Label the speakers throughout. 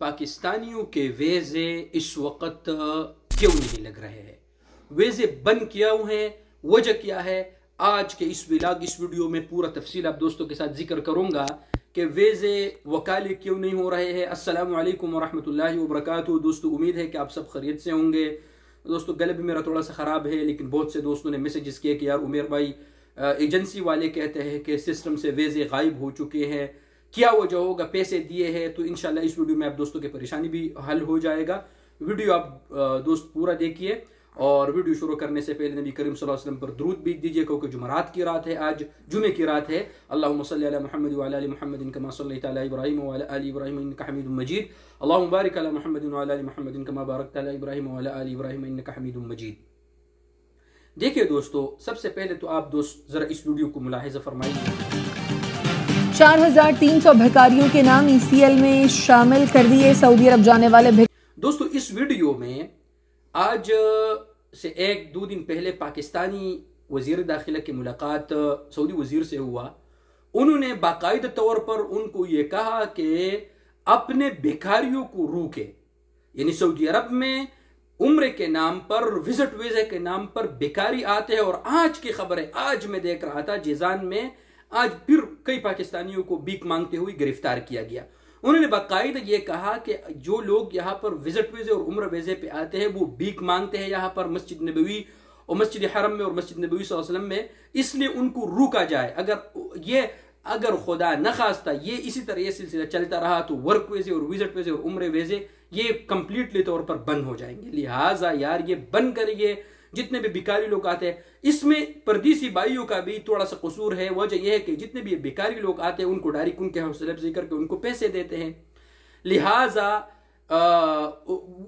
Speaker 1: पाकिस्तानियों के वीज़े इस वक्त क्यों नहीं लग रहे हैं, वीज़े बंद क्यों हैं, वजह क्या है। आज के इस वीडियो में पूरा तफसील आप दोस्तों के साथ जिक्र करूंगा कि वीज़े वकाले क्यों नहीं हो रहे हैं। अस्सलामु अलैकुम वरहमतुल्लाहि वबरकातुहू। दोस्तों उम्मीद है कि आप सब खैरियत से होंगे। दोस्तों गला भी मेरा थोड़ा सा ख़राब है, लेकिन बहुत से दोस्तों ने मैसेजेस किए कि यार उमेर भाई एजेंसी वाले कहते हैं कि सिस्टम से वीज़े गायब हो चुके हैं, क्या वजह होगा, पैसे दिए हैं। तो इंशाल्लाह इस वीडियो में आप दोस्तों की परेशानी भी हल हो जाएगा। वीडियो आप दोस्त पूरा देखिए और वीडियो शुरू करने से पहले नबी करीम सल्लल्लाहु अलैहि वसल्लम पर दुरूद भेज दीजिए, क्योंकि जुमरात की रात है, आज जुमे की रात है। अल्लाहुम्मा सल्लि अला मुहम्मद व अला आलि मुहम्मद कमा सल्लैता अला इब्राहीम व अला आलि इब्राहीम इन्नका हमीदुम मजीद। अल्लाहुम्मा बारिक अला मुहम्मद व अला आलि मुहम्मद कमा बारकता अला इब्राहीम व अला आलि इब्राहीम इन्नका हमीदुम मजीद। देखिए दोस्तों, सबसे पहले तो आप दोस्त जरा इस वीडियो को मुलाहिजा फरमाइए।
Speaker 2: 4300 भिखारियों के नाम ECL में शामिल कर दिए। सऊदी अरब जाने वाले
Speaker 1: दोस्तों इस वीडियो में आज से 1-2 दिन पहले पाकिस्तानी वजीर दाखिला की मुलाकात सऊदी वजीर से हुआ। उन्होंने बाकायदा तौर पर उनको ये कहा कि अपने भिखारियों को रोके, यानी सऊदी अरब में उम्र के नाम पर, विजिट वीजा के नाम पर भिखारी आते हैं। और आज की खबर है, आज मैं देख रहा था जीजान में, आज फिर कई पाकिस्तानियों को भीख मांगते हुए गिरफ्तार किया गया। उन्होंने बाकायदा ये कहा कि जो लोग यहाँ पर विजिट वीजे और उम्र वीजे पे आते हैं वो भीख मांगते हैं यहाँ पर मस्जिद नबवी और मस्जिद हरम में और मस्जिद नबवी सल्लल्लाहु अलैहि वसल्लम में, इसलिए उनको रोका जाए। अगर खुदा न खास्ता ये इसी तरह ये सिलसिला चलता रहा तो वर्क वीजे और विजिट वीजे और उम्र वीजे ये कंप्लीटली तौर पर बंद हो जाएंगे। लिहाजा यार ये बंद करिए। जितने भी भिखारी लोग आते हैं, इसमें परदेसी भाइयों का भी थोड़ा सा कसूर है। वजह यह है कि जितने भी भिखारी लोग आते हैं उनको डायरेक्ट उनके हौसले अफजाई करके उनको पैसे देते हैं। लिहाजा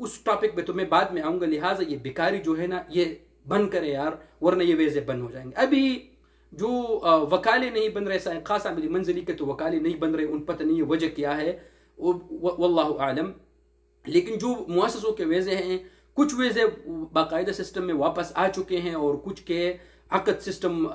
Speaker 1: उस टॉपिक पे तो मैं बाद में आऊंगा। लिहाजा ये भिखारी जो है ना, ये बंद करे यार, वरना ये वीजे बंद हो जाएंगे। अभी जो वकाले नहीं बन रहे, खास आमिल मंजिली के तो वकाले नहीं बन रहे, उन पता नहीं वजह क्या है, वल्लाहु आलम। लेकिन जो मुअस्ससों के वीजे हैं, कुछ वीजे बाकायदा सिस्टम में वापस आ चुके हैं और कुछ के अक़द सिस्टम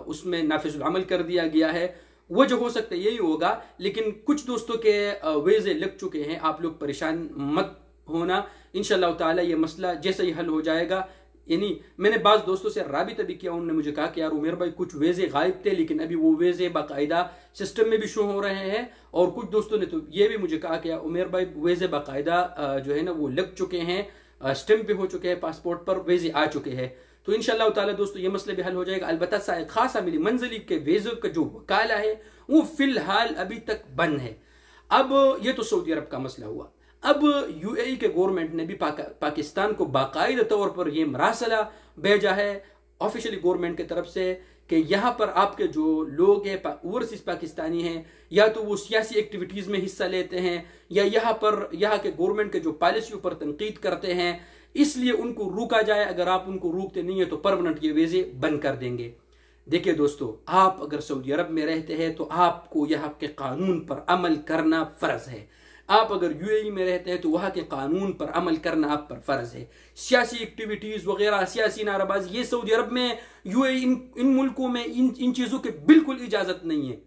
Speaker 1: उसमें नाफिजुल अमल कर दिया गया है। वजह हो सकता है यही होगा, लेकिन कुछ दोस्तों के वीजे लग चुके हैं। आप लोग परेशान मत होना, इंशाअल्लाह ताला ये मसला जैसे ही हल हो जाएगा। यानी मैंने बाज़ दोस्तों से राबिता भी किया, उन्होंने मुझे कहा कि यार उमेर भाई कुछ वीजे गायब थे, लेकिन अभी वो वीजे बाकायदा सिस्टम में भी शो हो रहे हैं। और कुछ दोस्तों ने तो ये भी मुझे कहा कि यार उमेर भाई वीजे बाकायदा जो है ना वो लग चुके हैं, स्टैंप भी हो चुके हैं, पासपोर्ट पर वीजे आ चुके हैं। तो इंशाअल्लाह ताला दोस्तों ये मसले भी हल हो जाएगा। अलबत्ता खास आमिल मंजिली के वीज़ों का जो वकाला है वो फिलहाल अभी तक बंद है। अब ये तो सऊदी अरब का मसला हुआ। अब UAE के गवर्नमेंट ने भी पाकिस्तान को बाकायदा तौर पर यह मरासला भेजा है ऑफिशियली गवर्नमेंट की तरफ से कि यहाँ पर आपके जो लोग हैं ओवरसीज पाकिस्तानी हैं, या तो वो सियासी एक्टिविटीज में हिस्सा लेते हैं या यहाँ के गवर्नमेंट के जो पॉलिसियों पर तनकीद करते हैं, इसलिए उनको रोका जाए। अगर आप उनको रोकते नहीं है तो परमानेंट ये वीजे बंद कर देंगे। देखिए दोस्तों, आप अगर सऊदी अरब में रहते हैं तो आपको यहाँ के कानून पर अमल करना फर्ज है। आप अगर UAE में रहते हैं तो वहाँ के कानून पर अमल करना आप पर फर्ज है। सियासी एक्टिविटीज वगैरह, सियासी नाराबाजी, ये सऊदी अरब में, UAE इन मुल्कों में इन चीज़ों की बिल्कुल इजाज़त नहीं है।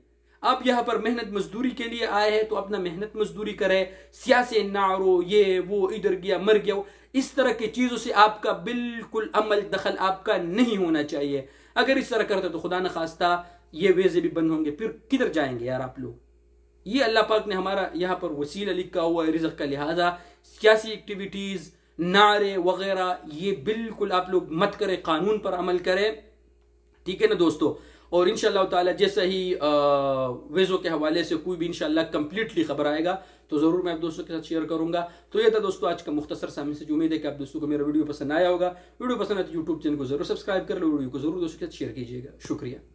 Speaker 1: आप यहाँ पर मेहनत मजदूरी के लिए आए हैं तो अपना मेहनत मजदूरी करें। सियासी नारो, ये वो, इधर गया मर गया, इस तरह की चीज़ों से आपका बिल्कुल अमल दखल आपका नहीं होना चाहिए। अगर इस तरह करते तो खुदा न खास्ता ये वीजे भी बंद होंगे, फिर किधर जाएंगे यार आप लोग। ये अल्लाह पाक ने हमारा यहाँ पर वसीला लिखा हुआ है रिज़्क़ का। लिहाजा सियासी एक्टिविटीज़, नारे वगैरह ये बिल्कुल आप लोग मत करें, कानून पर अमल करें, ठीक है ना दोस्तों। और इंशाअल्लाह ताला जैसे ही वीज़ों के हवाले से कोई भी इंशाअल्लाह कंप्लीटली खबर आएगा तो ज़रूर मैं आप दोस्तों के साथ शेयर करूंगा। तो ये था दोस्तों आज का मुख्तसर सा मैसेज। उम्मीद है कि आप दोस्तों को मेरा वीडियो पसंद आया होगा। वीडियो पसंद आए तो यूट्यूब चैनल को जरूर सब्सक्राइब कर लो, वीडियो को जरूर दोस्तों के साथ शेयर कीजिएगा। शुक्रिया।